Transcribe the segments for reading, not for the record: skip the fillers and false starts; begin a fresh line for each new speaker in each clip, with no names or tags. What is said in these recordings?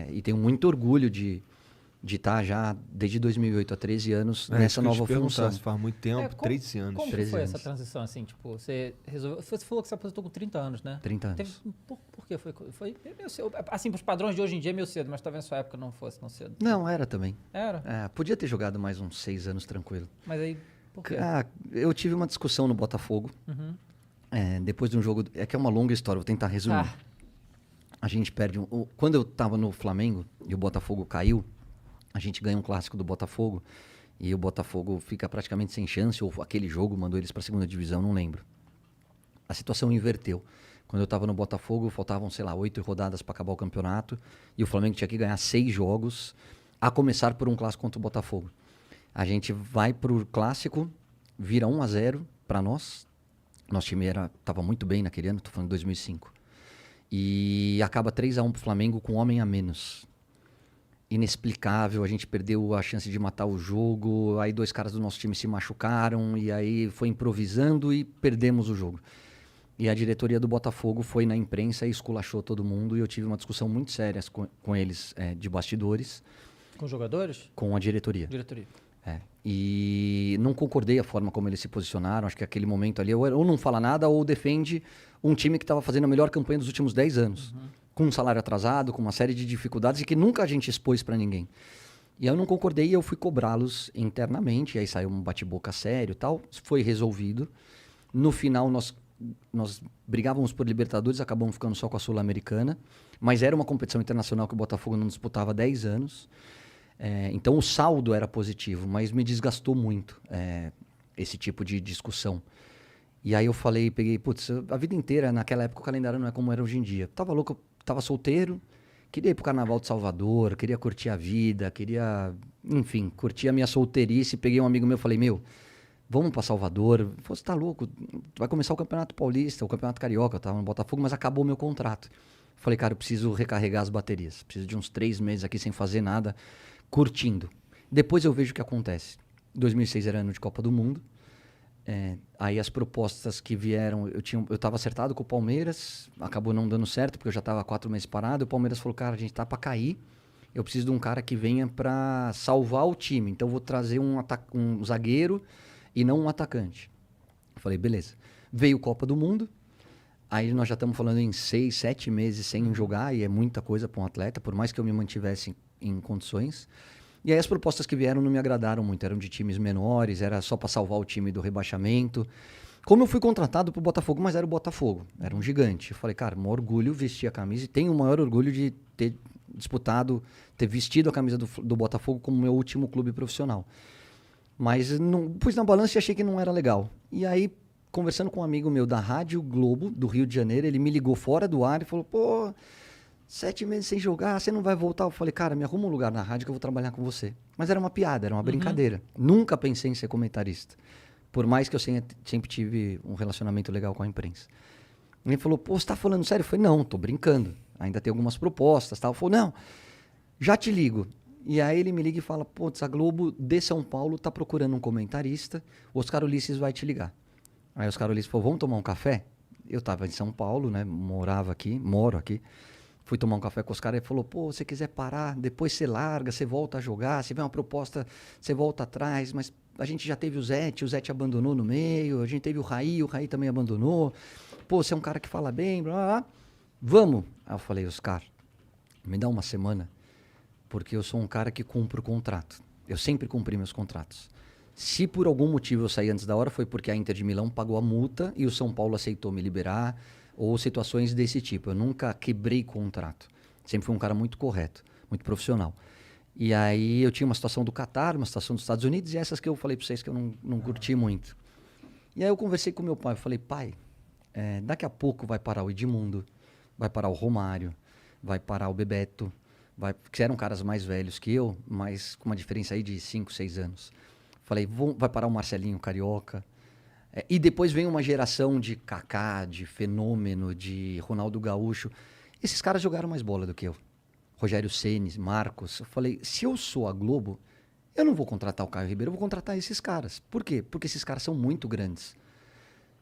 E tenho muito orgulho de estar já desde 2008 há 13 anos nessa nova função.
Se faz muito tempo, 13 anos.
Como que
13
foi
anos.
essa transição, assim, tipo, você resolveu... Você falou que se aposentou com 30 anos, né?
30 anos.
Por quê? Foi meio cedo. Assim, pros padrões de hoje em dia é meio cedo, mas talvez na sua época não fosse tão cedo.
Não, era também.
Era?
Podia ter jogado mais uns 6 anos tranquilo.
Mas aí, por quê?
Eu tive uma discussão no Botafogo. Depois de um jogo... É que é uma longa história, vou tentar resumir. A gente perde... Quando eu tava no Flamengo e o Botafogo caiu, a gente ganha um clássico do Botafogo e o Botafogo fica praticamente sem chance, ou aquele jogo mandou eles para a segunda divisão, não lembro. A situação inverteu. Quando eu estava no Botafogo, faltavam, 8 rodadas para acabar o campeonato e o Flamengo tinha que ganhar 6 jogos, a começar por um clássico contra o Botafogo. A gente vai pro clássico, vira 1-0 para nós. Nosso time estava muito bem naquele ano, estou falando de 2005. E acaba 3-1 pro Flamengo com um homem a menos. Inexplicável, a gente perdeu a chance de matar o jogo, aí 2 caras do nosso time se machucaram, e aí foi improvisando e perdemos o jogo. E a diretoria do Botafogo foi na imprensa e esculachou todo mundo, e eu tive uma discussão muito séria com eles, de bastidores.
Com os jogadores?
Com a diretoria. E não concordei a forma como eles se posicionaram, acho que aquele momento ali, ou não fala nada, ou defende um time que estava fazendo a melhor campanha dos últimos 10 anos. Com um salário atrasado, com uma série de dificuldades e que nunca a gente expôs para ninguém. E aí eu não concordei e eu fui cobrá-los internamente, e aí saiu um bate-boca sério e tal, foi resolvido. No final nós brigávamos por Libertadores, acabamos ficando só com a Sul-Americana, mas era uma competição internacional que o Botafogo não disputava há 10 anos. Então o saldo era positivo, mas me desgastou muito esse tipo de discussão. E aí eu peguei, a vida inteira, naquela época o calendário não é como era hoje em dia. Tava louco, tava solteiro, queria ir pro Carnaval de Salvador, queria curtir a vida, enfim, curtir a minha solteirice. Peguei um amigo meu e falei, vamos pra Salvador. Você tá louco, vai começar o Campeonato Paulista, o Campeonato Carioca, eu tava no Botafogo, mas acabou meu contrato. Falei, cara, eu preciso recarregar as baterias, preciso de uns 3 meses aqui sem fazer nada, curtindo. Depois eu vejo o que acontece. 2006 era ano de Copa do Mundo. Aí as propostas que vieram, eu estava acertado com o Palmeiras, acabou não dando certo, porque eu já estava 4 meses parado. O Palmeiras falou, cara, a gente tá para cair, eu preciso de um cara que venha para salvar o time, então eu vou trazer um zagueiro e não um atacante. Eu falei, beleza. Veio Copa do Mundo, aí nós já estamos falando em 6, 7 meses sem jogar, e é muita coisa para um atleta, por mais que eu me mantivesse em condições. E aí as propostas que vieram não me agradaram muito, eram de times menores, era só para salvar o time do rebaixamento. Como eu fui contratado pro Botafogo, mas era o Botafogo, era um gigante. Eu falei, cara, um orgulho vestir a camisa e tenho o maior orgulho de ter ter vestido a camisa do Botafogo como meu último clube profissional. Mas não, pus na balança e achei que não era legal. E aí, conversando com um amigo meu da Rádio Globo, do Rio de Janeiro, ele me ligou fora do ar e falou, 7 meses sem jogar, você não vai voltar? Eu falei, cara, me arruma um lugar na rádio que eu vou trabalhar com você. Mas era uma piada, era uma brincadeira. Nunca pensei em ser comentarista. Por mais que eu sempre tive um relacionamento legal com a imprensa. Ele falou, você tá falando sério? Eu falei, não, tô brincando. Ainda tem algumas propostas, tal. Ele falou, não, já te ligo. E aí ele me liga e fala, a Globo de São Paulo tá procurando um comentarista, o Oscar Ulisses vai te ligar. Aí o Oscar Ulisses falou, vamos tomar um café? Eu tava em São Paulo, né, moro aqui. Fui tomar um café com os caras e falou, se quiser parar, depois você larga, você volta a jogar, se vem uma proposta, você volta atrás, mas a gente já teve o Zete abandonou no meio, a gente teve o Raí também abandonou. Você é um cara que fala bem, blá, blá, blá. Vamos. Aí eu falei, Oscar, me dá uma semana, porque eu sou um cara que cumpre o contrato. Eu sempre cumpri meus contratos. Se por algum motivo eu saí antes da hora, foi porque a Inter de Milão pagou a multa e o São Paulo aceitou me liberar, ou situações desse tipo. Eu nunca quebrei contrato. Sempre fui um cara muito correto, muito profissional. E aí eu tinha uma situação do Catar, uma situação dos Estados Unidos, e essas que eu falei para vocês que eu não curti muito. E aí eu conversei com meu pai, eu falei, pai, daqui a pouco vai parar o Edmundo, vai parar o Romário, vai parar o Bebeto, que eram caras mais velhos que eu, mas com uma diferença aí de 5, 6 anos. Falei, vai parar o Marcelinho Carioca. E depois vem uma geração de Kaká, de Fenômeno, de Ronaldo Gaúcho. Esses caras jogaram mais bola do que eu. Rogério Ceni, Marcos. Eu falei, se eu sou a Globo, eu não vou contratar o Caio Ribeiro, eu vou contratar esses caras. Por quê? Porque esses caras são muito grandes.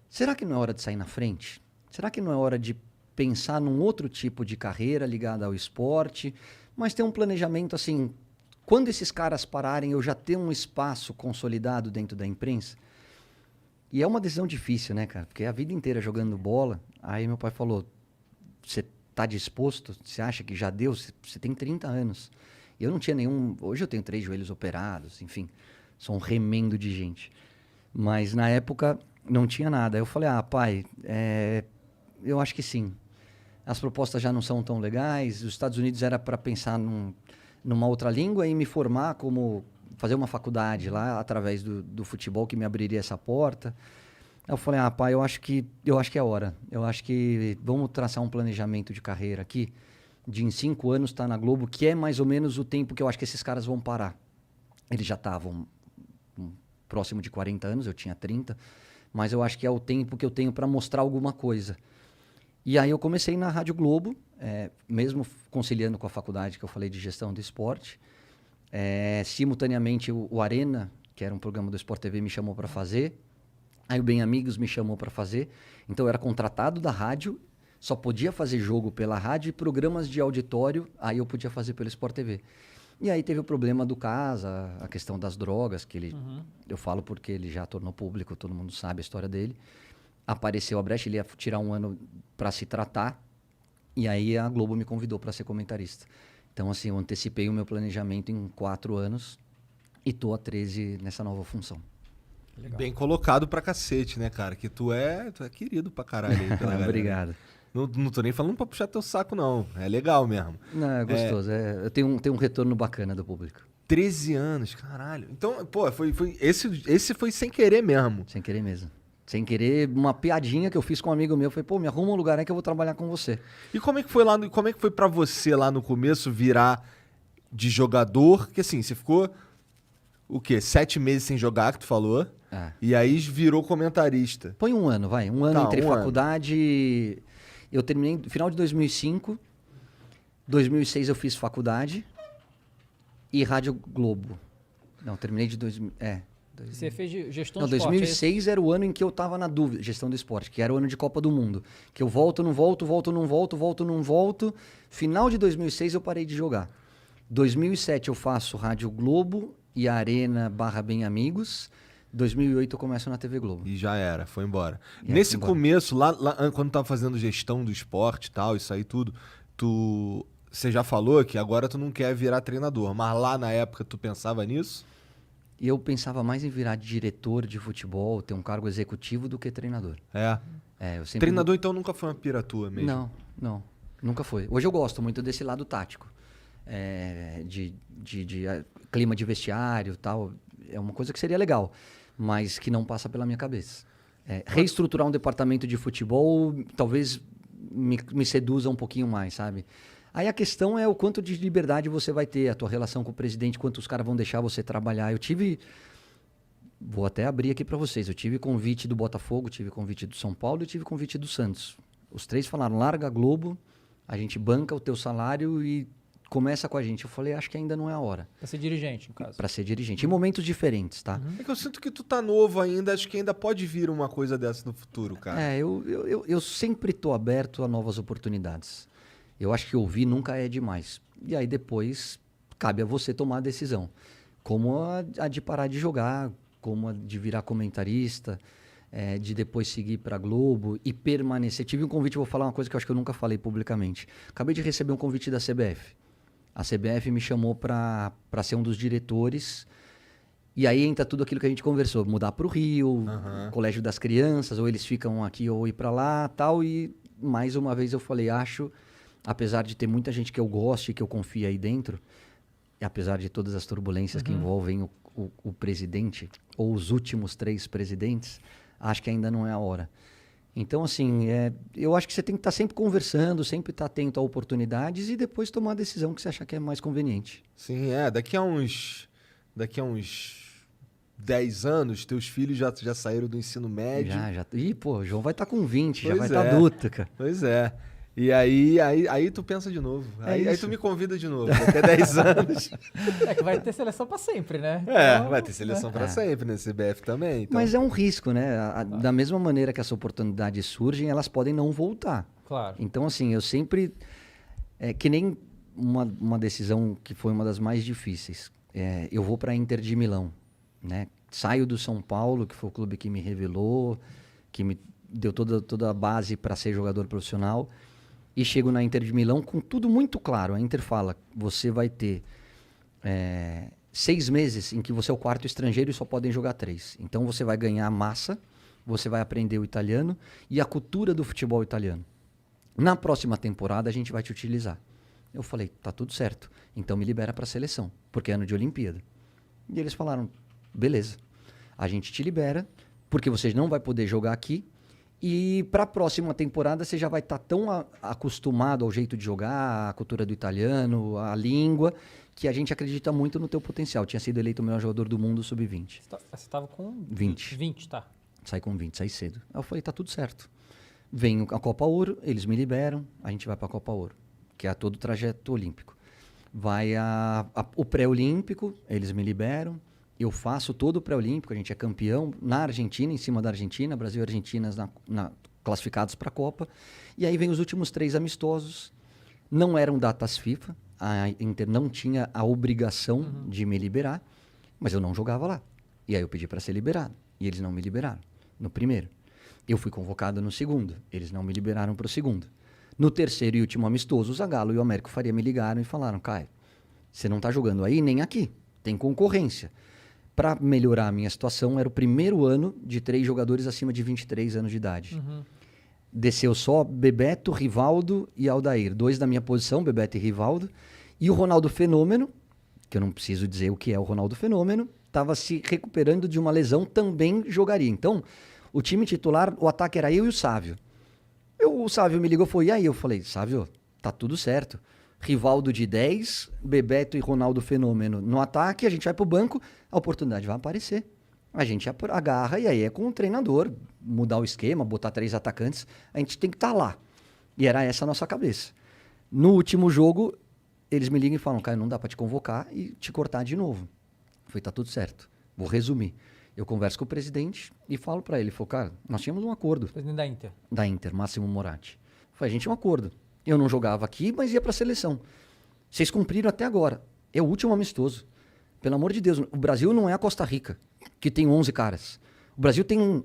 Será que não é hora de sair na frente? Será que não é hora de pensar num outro tipo de carreira ligada ao esporte, mas ter um planejamento assim, quando esses caras pararem, eu já ter um espaço consolidado dentro da imprensa. E é uma decisão difícil, né, cara? Porque a vida inteira jogando bola, aí meu pai falou, você tá disposto? Você acha que já deu? Você tem 30 anos. Eu não tinha nenhum... Hoje eu tenho 3 joelhos operados, enfim, sou um remendo de gente. Mas na época não tinha nada. Eu falei, pai, eu acho que sim. As propostas já não são tão legais. Os Estados Unidos era para pensar numa outra língua e me formar como... fazer uma faculdade lá através do futebol que me abriria essa porta. Eu falei, pai, eu acho que é hora. Eu acho que vamos traçar um planejamento de carreira aqui, de em 5 anos estar na Globo, que é mais ou menos o tempo que eu acho que esses caras vão parar. Eles já estavam próximo de 40 anos, eu tinha 30, mas eu acho que é o tempo que eu tenho para mostrar alguma coisa. E aí eu comecei na Rádio Globo, mesmo conciliando com a faculdade que eu falei de gestão do esporte. Simultaneamente o Arena, que era um programa do Sport TV, me chamou para fazer. Aí o Bem Amigos me chamou para fazer. Então eu era contratado da rádio, só podia fazer jogo pela rádio e programas de auditório, aí eu podia fazer pelo Sport TV. E aí teve o problema do Casa, a questão das drogas, que ele, eu falo porque ele já tornou público, todo mundo sabe a história dele. Apareceu a brecha, ele ia tirar 1 ano para se tratar, e aí a Globo me convidou para ser comentarista. Então, assim, eu antecipei o meu planejamento em 4 anos e tô há 13 nessa nova função.
Legal. Bem colocado pra cacete, né, cara? Que tu é querido pra caralho aí pela galera.
Obrigado.
Não tô nem falando pra puxar teu saco, não. É legal mesmo.
Não, é gostoso. Eu tenho um retorno bacana do público.
13 anos, caralho. Então, pô, esse foi sem querer mesmo.
Sem querer mesmo. Sem querer, uma piadinha que eu fiz com um amigo meu. Falei, me arruma um lugar aí que eu vou trabalhar com você.
E como é que foi pra você lá no começo virar de jogador? Que assim, você ficou, o quê? 7 meses sem jogar, que tu falou. E aí virou comentarista.
Põe 1 ano, vai. 1 ano entre faculdade... Eu terminei no final de 2005. 2006 eu fiz faculdade. E Rádio Globo. Não, terminei de...
Você fez gestão do esporte?
Não, 2006 era o ano em que eu tava na dúvida, gestão do esporte, que era o ano de Copa do Mundo. Que eu volto, não volto, volto, não volto, volto, não volto. Final de 2006 eu parei de jogar. 2007 eu faço Rádio Globo e Arena / Bem Amigos. 2008 eu começo na TV Globo.
E já era, foi embora. Nesse começo, lá quando tava fazendo gestão do esporte e tal, isso aí tudo, você já falou que agora tu não quer virar treinador, mas lá na época tu pensava nisso?
Eu pensava mais em virar diretor de futebol, ter um cargo executivo do que treinador.
Eu sempre... Treinador então nunca foi uma pira tua mesmo?
Não, nunca foi. Hoje eu gosto muito desse lado tático, de clima de vestiário e tal, é uma coisa que seria legal, mas que não passa pela minha cabeça. Reestruturar um departamento de futebol talvez me seduza um pouquinho mais, sabe? Aí a questão é o quanto de liberdade você vai ter, a tua relação com o presidente, quanto os caras vão deixar você trabalhar. Vou até abrir aqui para vocês, eu tive convite do Botafogo, tive convite do São Paulo e tive convite do Santos. Os 3 falaram, larga a Globo, a gente banca o teu salário e começa com a gente. Eu falei, acho que ainda não é a hora.
Pra ser dirigente, no caso.
Pra ser dirigente, em momentos diferentes, tá?
É que eu sinto que tu tá novo ainda, acho que ainda pode vir uma coisa dessa no futuro, cara.
Eu sempre tô aberto a novas oportunidades. Eu acho que ouvir nunca é demais. E aí depois cabe a você tomar a decisão. Como a de parar de jogar, como a de virar comentarista, de depois seguir para Globo e permanecer. Tive um convite, vou falar uma coisa que eu acho que eu nunca falei publicamente. Acabei de receber um convite da CBF. A CBF me chamou para ser um dos diretores. E aí entra tudo aquilo que a gente conversou. Mudar para o Rio, Colégio das Crianças, ou eles ficam aqui ou ir para lá, tal. E mais uma vez eu falei, apesar de ter muita gente que eu gosto e que eu confio aí dentro, e apesar de todas as turbulências que envolvem o presidente, ou os últimos 3 presidentes, acho que ainda não é a hora. Então, assim, eu acho que você tem que estar sempre conversando, sempre estar atento a oportunidades e depois tomar a decisão que você achar que é mais conveniente.
Sim, daqui a uns 10 anos, teus filhos já saíram do ensino médio.
Já. Ih, pô, o João vai estar com 20, já vai estar adulto, cara.
Pois é. E aí tu pensa de novo. Aí tu me convida de novo, daqui a 10 anos.
Que vai ter seleção pra sempre, né?
Então, vai ter seleção pra sempre, né? CBF também. Então.
Mas é um risco, né? Da mesma maneira que as oportunidades surgem, elas podem não voltar.
Claro.
Então, assim, eu sempre... que nem uma decisão que foi uma das mais difíceis. Eu vou para a Inter de Milão, né? Saio do São Paulo, que foi o clube que me revelou, que me deu toda a base para ser jogador profissional, e chego na Inter de Milão com tudo muito claro. A Inter fala, você vai ter 6 meses em que você é o quarto estrangeiro e só podem jogar 3. Então você vai ganhar massa, você vai aprender o italiano e a cultura do futebol italiano. Na próxima temporada a gente vai te utilizar. Eu falei, tá tudo certo, então me libera para a seleção, porque é ano de Olimpíada. E eles falaram, beleza, a gente te libera, porque você não vai poder jogar aqui, e para a próxima temporada você já vai estar tão acostumado ao jeito de jogar, à cultura do italiano, à língua, que a gente acredita muito no teu potencial. Tinha sido eleito o melhor jogador do mundo sub-20.
Você estava com
20.
20, tá.
Saí com 20, saí cedo. Aí eu falei, tá tudo certo. Vem a Copa Ouro, eles me liberam, a gente vai para a Copa Ouro, que é todo o trajeto olímpico. Vai o pré-olímpico, eles me liberam, eu faço todo o pré-olímpico, a gente é campeão na Argentina, em cima da Argentina, Brasil e Argentina classificados para a Copa. E aí vem os últimos 3 amistosos, não eram datas FIFA, a Inter não tinha a obrigação de me liberar, mas eu não jogava lá. E aí eu pedi para ser liberado, e eles não me liberaram no primeiro. Eu fui convocado no segundo, eles não me liberaram para o segundo. No terceiro e último amistoso, o Zagallo e o Américo Faria me ligaram e falaram, Caio, você não está jogando aí nem aqui, tem concorrência. Para melhorar a minha situação, era o primeiro ano de 3 jogadores acima de 23 anos de idade. Desceu só Bebeto, Rivaldo e Aldair. 2 da minha posição, Bebeto e Rivaldo. E o Ronaldo Fenômeno, que eu não preciso dizer o que é o Ronaldo Fenômeno, estava se recuperando de uma lesão, também jogaria. Então, o time titular, o ataque era eu e o Sávio. O Sávio me ligou e falou, e aí? Eu falei, Sávio, tá tudo certo. Rivaldo de 10, Bebeto e Ronaldo Fenômeno no ataque, a gente vai pro banco, a oportunidade vai aparecer. A gente agarra e aí é com o treinador, mudar o esquema, botar 3 atacantes, a gente tem que estar lá. E era essa a nossa cabeça. No último jogo, eles me ligam e falam, Caio, não dá pra te convocar e te cortar de novo. Eu falei, tá tudo certo. Vou resumir. Eu converso com o presidente e falo pra ele, cara, nós tínhamos um acordo.
Presidente da Inter.
Da Inter, Máximo Moratti. Eu falei, a gente tinha um acordo. Eu não jogava aqui, mas ia pra seleção. Vocês cumpriram até agora. É o último amistoso. Pelo amor de Deus, o Brasil não é a Costa Rica, que tem 11 caras. O Brasil tem,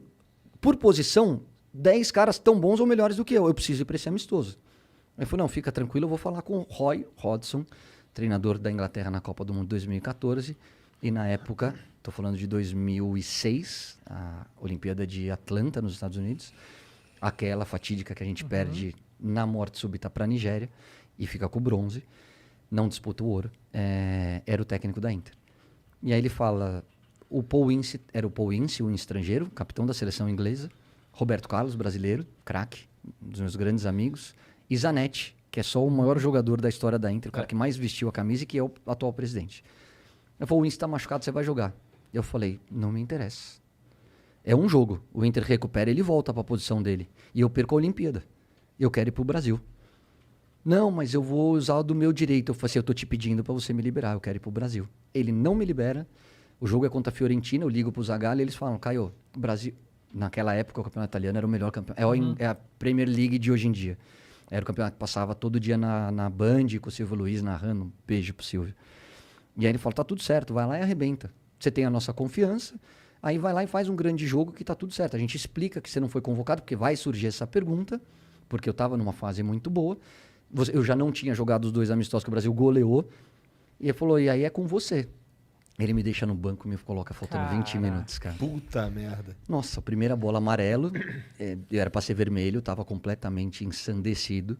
por posição, 10 caras tão bons ou melhores do que eu. Eu preciso ir pra esse amistoso. Aí eu falei, não, fica tranquilo, eu vou falar com o Roy Hodgson, treinador da Inglaterra na Copa do Mundo 2014. E na época, estou falando de 2006, a Olimpíada de Atlanta, nos Estados Unidos. Aquela fatídica que a gente perde na morte súbita para a Nigéria e fica com o bronze. Não disputa o ouro. Era o técnico da Inter. E aí ele fala, o Paul Ince, era o Paul Ince, um estrangeiro, capitão da seleção inglesa. Roberto Carlos, brasileiro, craque, um dos meus grandes amigos. E Zanetti, que é só o maior jogador da história da Inter, o cara que mais vestiu a camisa e que é o atual presidente. Ele falou, o Ince está machucado, você vai jogar. Eu falei, não me interessa. É um jogo. O Inter recupera, ele volta para a posição dele. E eu perco a Olimpíada. Eu quero ir para o Brasil. Não, mas eu vou usar o do meu direito. Eu falei assim, eu tô te pedindo para você me liberar, eu quero ir pro Brasil. Ele não me libera, o jogo é contra a Fiorentina, eu ligo pro Zagallo e eles falam, Caio, o Brasil... Naquela época o campeonato italiano era o melhor campeonato. É a Premier League de hoje em dia. Era o campeonato que passava todo dia na Band, com o Silvio Luiz narrando. Um beijo pro Silvio. E aí ele falou, tá tudo certo, vai lá e arrebenta. Você tem a nossa confiança, aí vai lá e faz um grande jogo que tá tudo certo. A gente explica que você não foi convocado, porque vai surgir essa pergunta, porque eu tava numa fase muito boa. Eu já não tinha jogado os 2 amistosos que o Brasil goleou. E ele falou, e aí é com você. Ele me deixa no banco e me coloca faltando 20 minutos, cara.
Puta merda.
Nossa, a primeira bola amarelo, era pra ser vermelho, tava completamente ensandecido.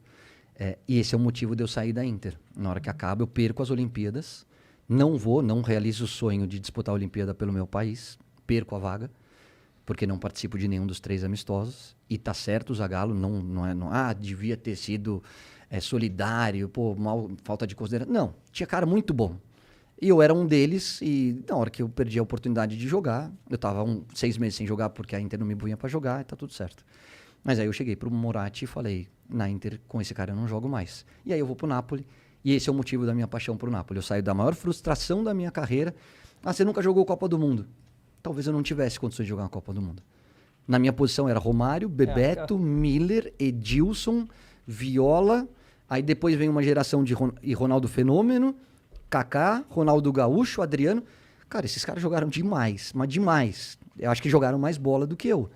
E esse é o motivo de eu sair da Inter. Na hora que acaba, eu perco as Olimpíadas. Não realizo o sonho de disputar a Olimpíada pelo meu país. Perco a vaga, porque não participo de nenhum dos 3 amistosos. E tá certo, o Zagallo devia ter sido solidário, falta de consideração. Não, tinha cara muito bom. E eu era um deles, e na hora que eu perdi a oportunidade de jogar, eu tava 6 meses sem jogar, porque a Inter não me punha pra jogar, e tá tudo certo. Mas aí eu cheguei pro Moratti e falei, na Inter, com esse cara eu não jogo mais. E aí eu vou pro Napoli, e esse é o motivo da minha paixão pro Napoli. Eu saio da maior frustração da minha carreira. Você nunca jogou Copa do Mundo. Talvez eu não tivesse condições de jogar uma Copa do Mundo. Na minha posição era Romário, Bebeto, Miller, Edilson, Viola, aí depois vem uma geração de Ronaldo Fenômeno, Kaká, Ronaldo Gaúcho, Adriano. Cara, esses caras jogaram demais, mas demais. Eu acho que jogaram mais bola do que eu.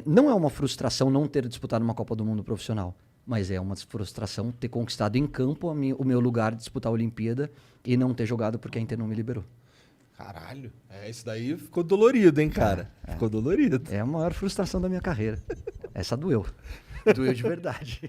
Não é uma frustração não ter disputado uma Copa do Mundo profissional, mas é uma frustração ter conquistado em campo o meu lugar de disputar a Olimpíada e não ter jogado porque a Inter não me liberou.
Caralho. Isso daí ficou dolorido, hein, cara? Ficou dolorido.
É a maior frustração da minha carreira. Essa doeu. Doeu de verdade.